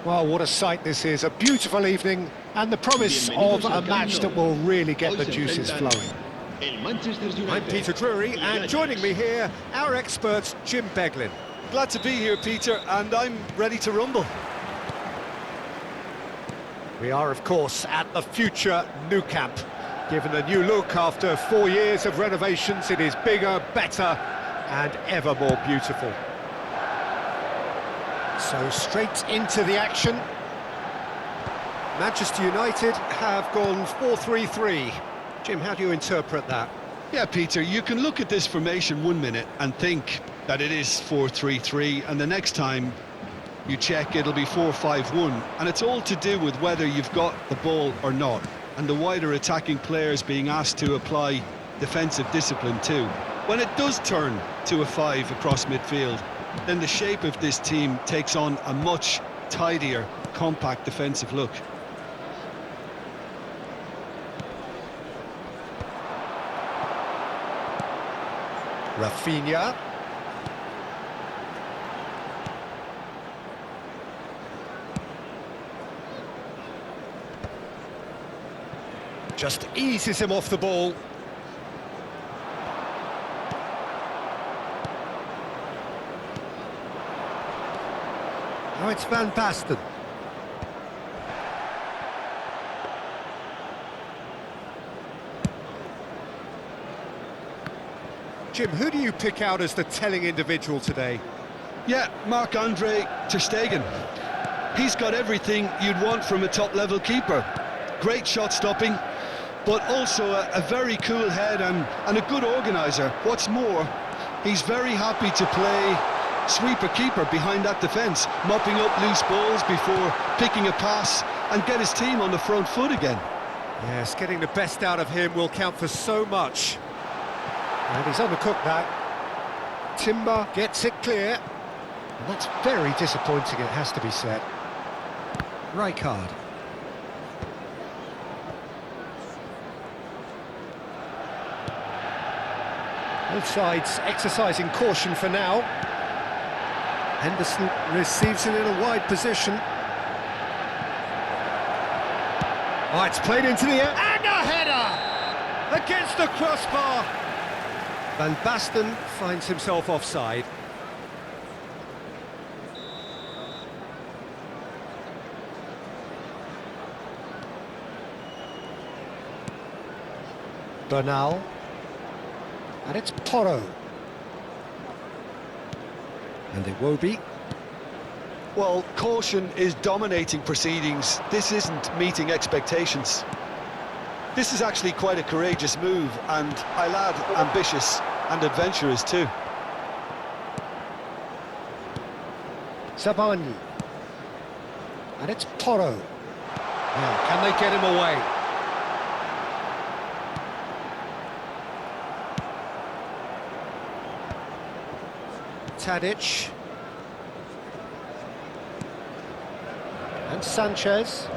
Well, what a sight this is. A beautiful evening and the promise of a match that will really get the juices flowing. I'm Peter Drury, and joining me here, our expert, Jim Beglin. Glad to be here, Peter, and I'm ready to rumble. We are, of course, at the future Nou Camp. Given a new look after 4 years of renovations, it is bigger, better, and ever more beautiful. So straight into the action. Manchester United have gone 4-3-3. Jim, how do you interpret that? Yeah, Peter, you can look at this formation 1 minute and think that it is 4-3-3, and the next time you check, it'll be 4-5-1, and it's all to do with whether you've got the ball or not, and the wider attacking players being asked to apply defensive discipline too. When it does turn to a 5 across midfield, then the shape of this team takes on a much tidier, compact defensive look. Rafinha. Just eases him off the ball. Now it's Van Basten. Jim, who do you pick out as the telling individual today? Yeah, Marc-Andre ter Stegen. He's got everything you'd want from a top-level keeper. Great shot stopping, but also a very cool head and a good organiser. What's more, he's very happy to play sweeper-keeper behind that defence, mopping up loose balls before picking a pass and get his team on the front foot again. Yes, getting the best out of him will count for so much. And he's undercooked that. Timber gets it clear. And that's very disappointing, it has to be said. Rijkaard. Both sides exercising caution for now. Henderson receives it in a wide position. Oh, it's played into the air, and a header! Against the crossbar! Van Basten finds himself offside. Bernal. And it's Porro. And Iwobi. Well, caution is dominating proceedings. This isn't meeting expectations. This is actually quite a courageous move, and I'll add ambitious and adventurous too. Sabani. And it's Porro. Now, can they get him away? Tadic. And Sanchez.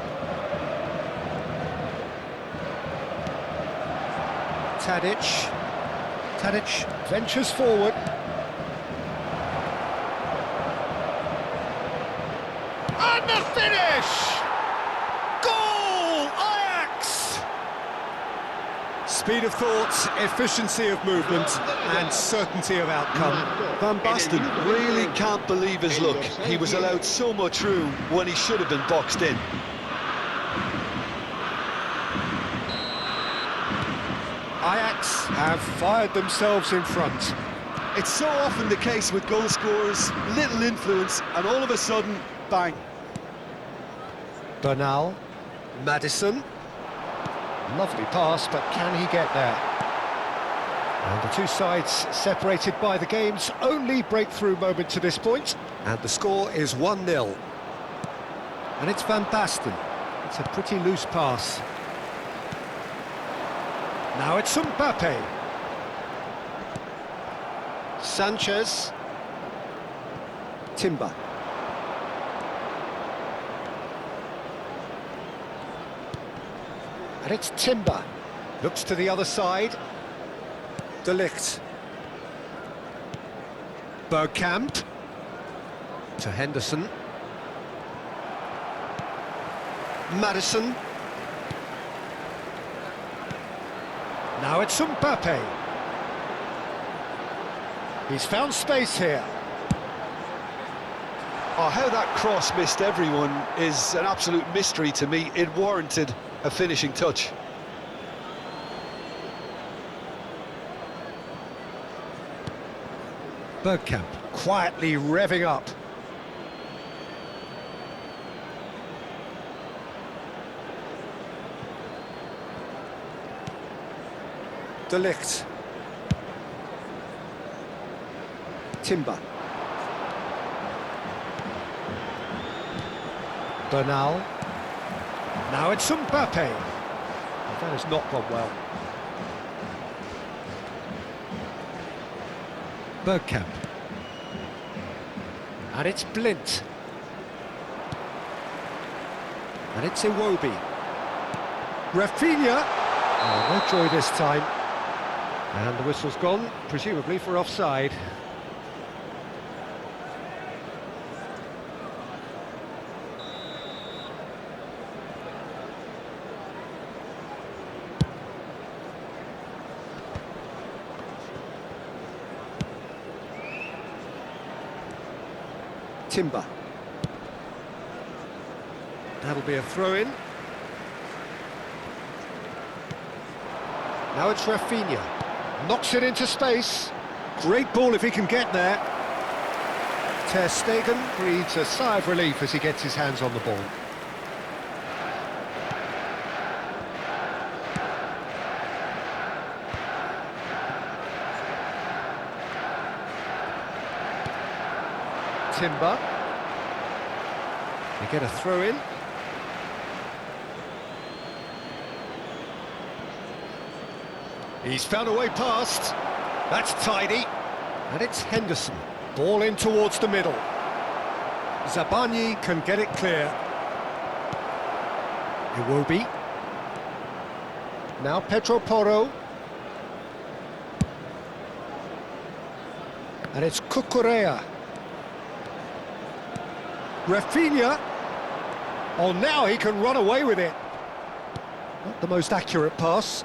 Tadic ventures forward. And the finish! Goal! Ajax! Speed of thought, efficiency of movement, and certainty of outcome. Van Basten really can't believe his luck. He was allowed so much room when he should have been boxed in. Ajax have fired themselves in front. It's so often the case with goal scorers, little influence, and all of a sudden, bang. Bernal, Maddison. Lovely pass, but can he get there? And the two sides separated by the game's only breakthrough moment to this point. And the score is 1-0. And it's Van Basten. It's a pretty loose pass. Now it's Mbappe. Sanchez. Timber. And it's Timber. Looks to the other side. De Ligt. Bergkamp. To Henderson. Maddison. Now it's Mbappe. He's found space here. Oh, how that cross missed everyone is an absolute mystery to me. It warranted a finishing touch. Bergkamp quietly revving up. De Ligt. Timber. Bernal. Now it's Mbappe. That has not gone well. Bergkamp. And it's Blint. And it's Iwobi. Rafinha. Oh, no joy this time. And the whistle's gone, presumably for offside. Timber. That'll be a throw-in. Now it's Rafinha. Knocks it into space. Great ball if he can get there. Ter Stegen breathes a sigh of relief as he gets his hands on the ball. Timber. They get a throw-in. He's found a way past. That's tidy. And it's Henderson. Ball in towards the middle. Zabani can get it clear. Iwobi. Now Pedro Porro. And it's Cucurella. Rafinha. Oh, now he can run away with it. Not the most accurate pass.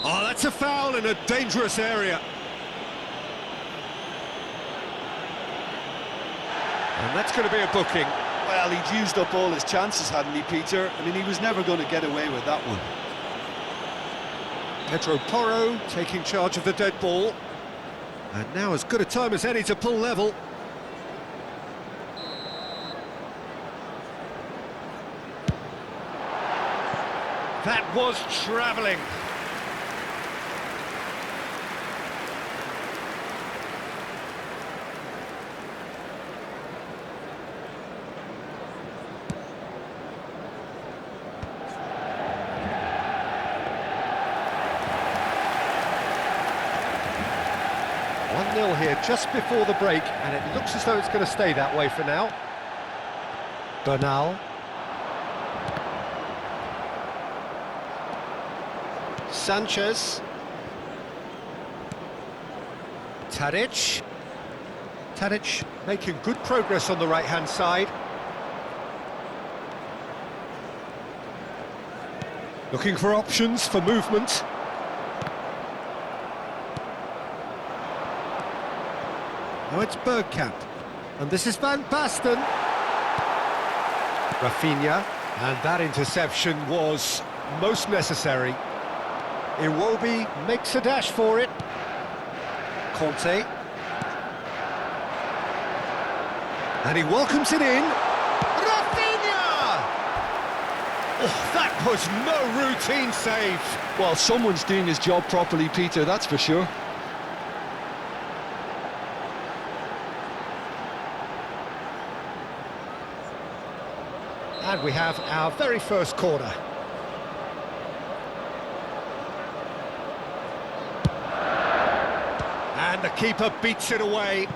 Oh, that's a foul in a dangerous area. And that's going to be a booking. Well, he'd used up all his chances, hadn't he, Peter? I mean, he was never going to get away with that one. Pedro Porro taking charge of the dead ball. And now as good a time as any to pull level. That was travelling. 1-0 here just before the break, and it looks as though it's going to stay that way for now. Bernal. Sanchez. Tadic. Tadic making good progress on the right-hand side. Looking for options for movement. Now it's Bergkamp. And this is Van Basten. Rafinha. And that interception was most necessary. Iwobi makes a dash for it. Conte. And he welcomes it in. Rafinha! Oh, that was no routine save. Well, someone's doing his job properly, Peter, that's for sure. And we have our very first corner. And the keeper beats it away.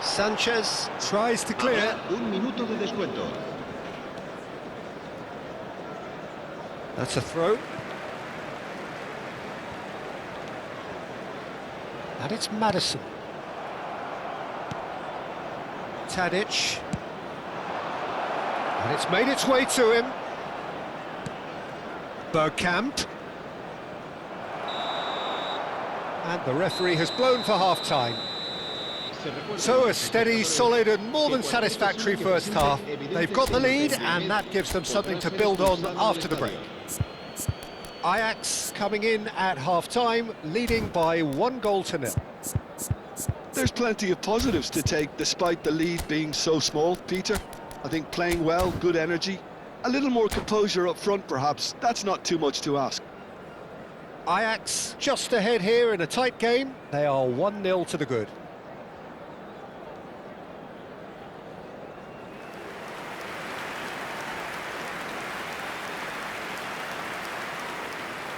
Sanchez tries to clear. Un minuto de descuento. That's a throw. And it's Maddison. Tadic. And it's made its way to him. Bergkamp. And the referee has blown for half-time. So a steady, solid and more than satisfactory first half. They've got the lead and that gives them something to build on after the break. Ajax coming in at half-time, leading by 1-0. There's plenty of positives to take despite the lead being so small, Peter. I think playing well, good energy, a little more composure up front perhaps, that's not too much to ask. Ajax just ahead here in a tight game. They are 1-0 to the good.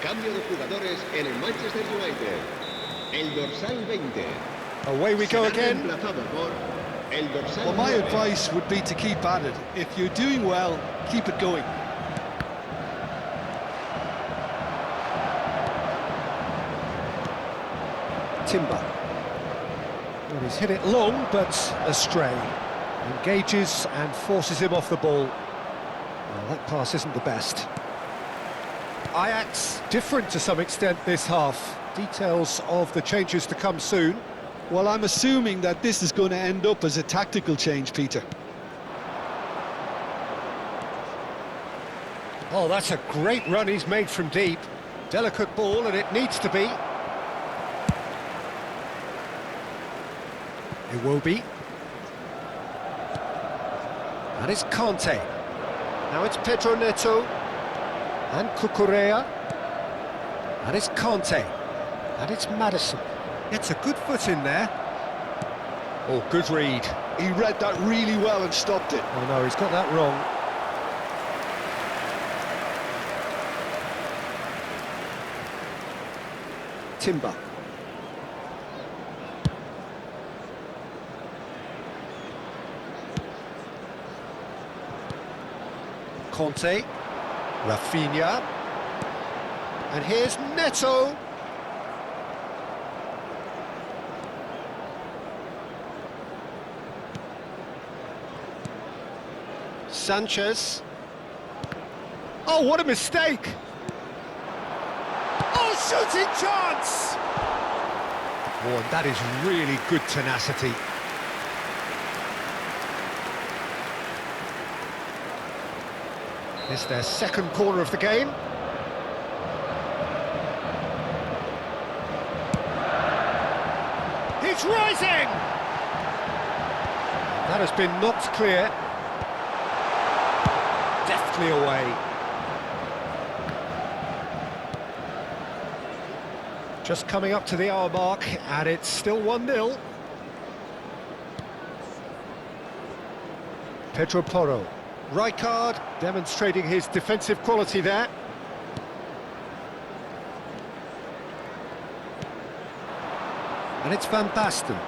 Cambio de jugadores en el Manchester United. El dorsal 20. Away we go again. Well, my advice would be to keep at it. If you're doing well, keep it going. Timber. Well, he's hit it long, but astray. Engages and forces him off the ball. Well, that pass isn't the best. Ajax different to some extent this half. Details of the changes to come soon. Well, I'm assuming that this is going to end up as a tactical change, Peter. Oh, that's a great run he's made from deep. Delicate ball, and it needs to be. Iwobi. And it's Conte. Now it's Pedro Neto. And Cucurella. And it's Conte. And it's Maddison. Gets a good foot in there. Oh, good read. He read that really well and stopped it. Oh no, he's got that wrong. Timber. Conte. Rafinha. And here's Neto. Sanchez. Oh, what a mistake! Oh, shooting chance! Oh, and that is really good tenacity. It's their second corner of the game. He's rising! That has been knocked clear. Deftly away. Just coming up to the hour mark, and it's still 1-0. Pedro Porro. Rijkaard demonstrating his defensive quality there. And it's Van Basten.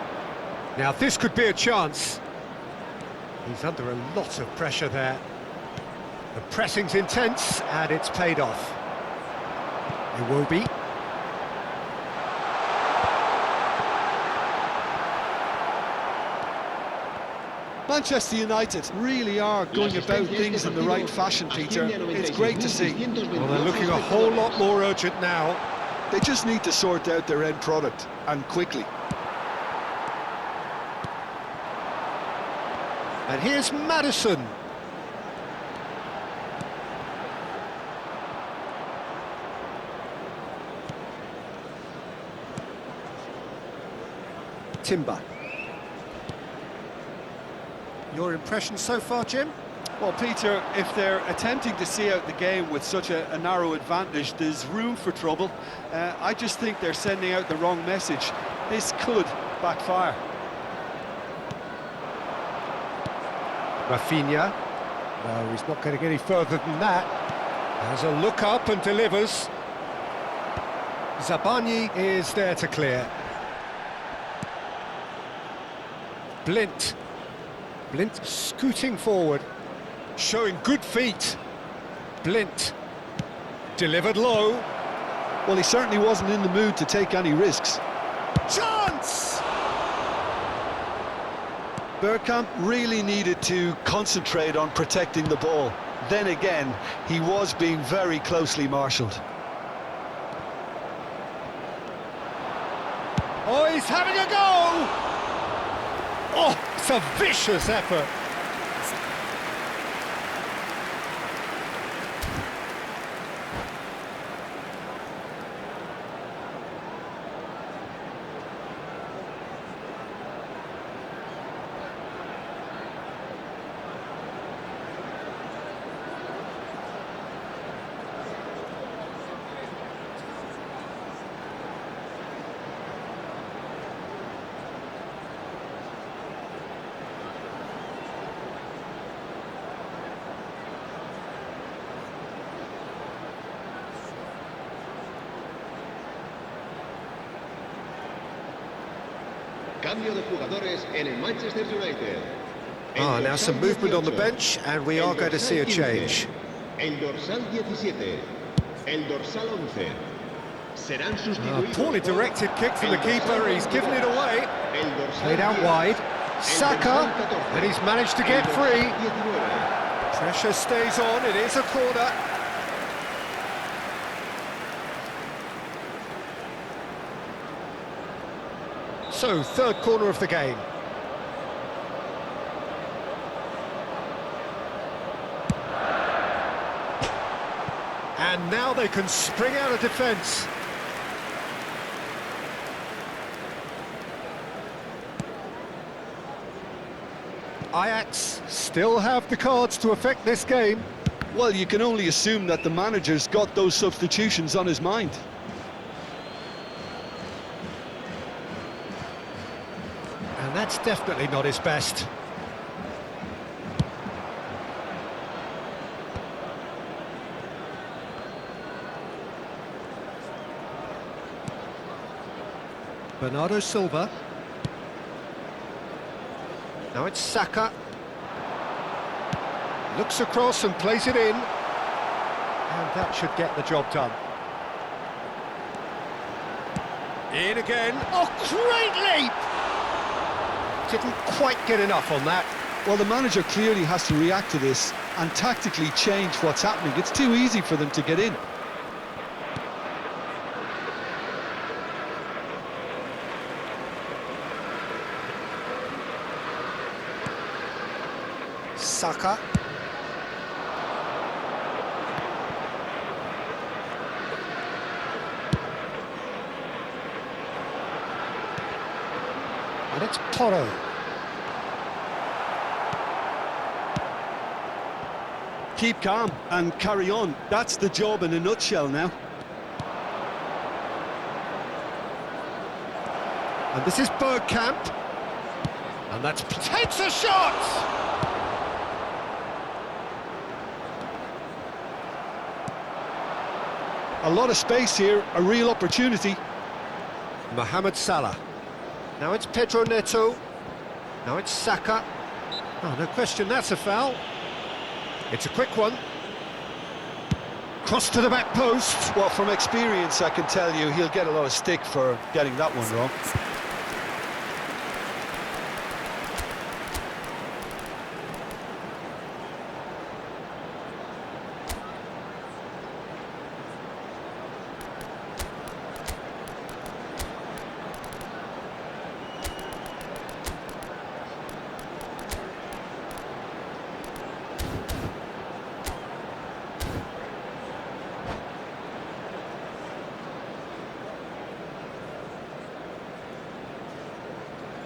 Now this could be a chance. He's under a lot of pressure there. The pressing's intense, and it's paid off. Iwobi. Manchester United really are going about things in the right fashion, Peter. It's great to see. Well, they're looking a whole lot more urgent now. They just need to sort out their end product, and quickly. And here's Maddison. Timber. Your impression so far, Jim? Well, Peter, if they're attempting to see out the game with such a narrow advantage, there's room for trouble. I just think they're sending out the wrong message. This could backfire. Rafinha. No, he's not getting any further than that. Has a look up and delivers. Zabani is there to clear. Blint. Blint scooting forward, showing good feet. Blint. Delivered low. Well, he certainly wasn't in the mood to take any risks. Chance! Bergkamp really needed to concentrate on protecting the ball. Then again, he was being very closely marshalled. Oh, he's having a go! Oh, it's a vicious effort. Cambio de jugadores en el Manchester United. Ah, now some movement on the bench, and we are going to see a change. El dorsal 17. El dorsal 11. Serán sustituidos. Poorly directed kick from the keeper, he's given it away. El dorsal Played out 10. wide. Saka, El dorsal 14. and he's managed to get El free. dorsal 19. Pressure stays on, it is a corner. So, third corner of the game. And now they can spring out of defence. Ajax still have the cards to affect this game. Well, you can only assume that the manager's got those substitutions on his mind. And that's definitely not his best. Bernardo Silva. Now it's Saka. Looks across and plays it in. And that should get the job done. In again. Oh, great leap! Didn't quite get enough on that. Well, the manager clearly has to react to this and tactically change what's happening. It's too easy for them to get in. Saka. And it's Porro. Keep calm and carry on. That's the job in a nutshell now. And this is Bergkamp. And that's... takes a shot! A lot of space here, a real opportunity. Mohamed Salah. Now it's Pedro Neto. Now it's Saka. Oh, no question, that's a foul. It's a quick one. Cross to the back post. Well, from experience, I can tell you he'll get a lot of stick for getting that one wrong.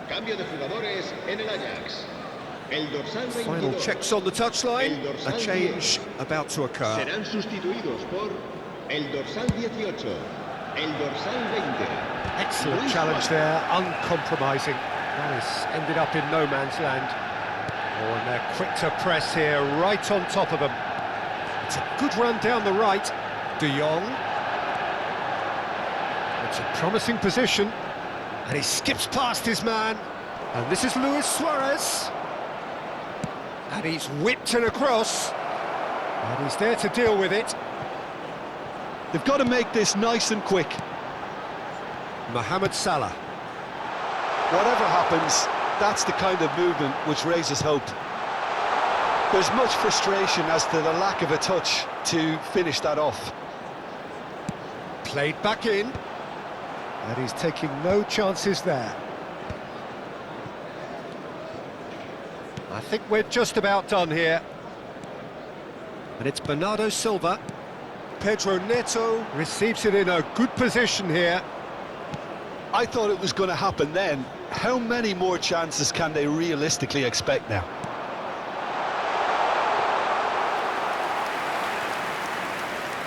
Cambio de jugadores en el Ajax. El dorsal 22. Final checks on the touchline. El dorsal A change 10. about to occur. Serán sustituidos por el dorsal 18. El dorsal 20. Excellent Luis challenge Suárez. there, uncompromising. That has ended up in no man's land. Oh, and they're quick to press here, right on top of them. It's a good run down the right. De Jong. It's a promising position. And he skips past his man. And this is Luis Suarez. And he's whipped it across. And he's there to deal with it. They've got to make this nice and quick. Mohamed Salah. Whatever happens, that's the kind of movement which raises hope. There's much frustration as to the lack of a touch to finish that off. Played back in. And he's taking no chances there. I think we're just about done here. And it's Bernardo Silva. Pedro Neto receives it in a good position here. I thought it was going to happen then. How many more chances can they realistically expect now?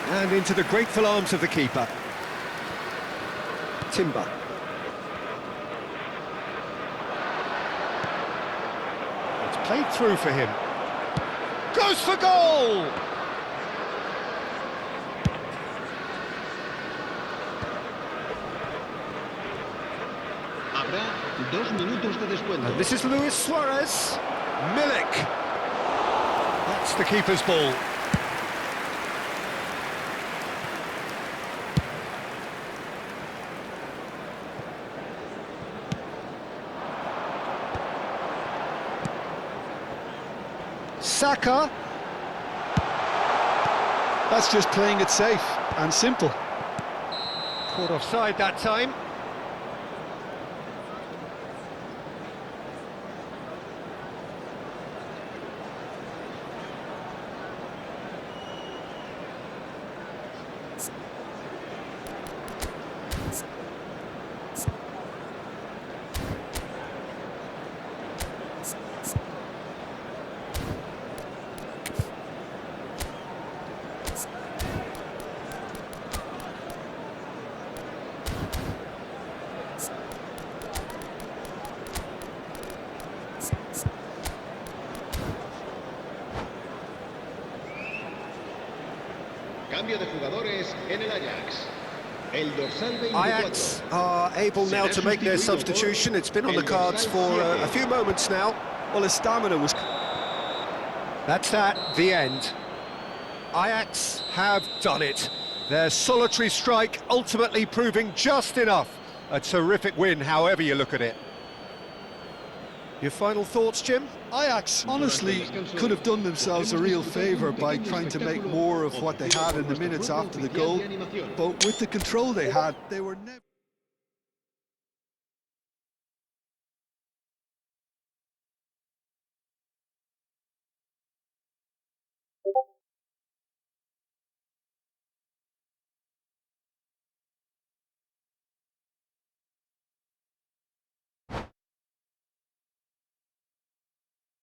And into the grateful arms of the keeper. Timber. It's played through for him. Goes for goal! Habrá 2 minutos de descuento. And this is Luis Suarez. Milik. That's the keeper's ball. Saka. That's just playing it safe and simple. Caught offside that time. Cambio de jugadores en el Ajax. El dorsal 24. Ajax are able now to make their substitution. It's been on the cards for a few moments now. Well, his stamina was... That's the end. Ajax have done it. Their solitary strike ultimately proving just enough. A terrific win, however you look at it. Your final thoughts, Jim? Ajax honestly could have done themselves a real favour by trying to make more of what they had in the minutes after the goal, but with the control they had, they were never...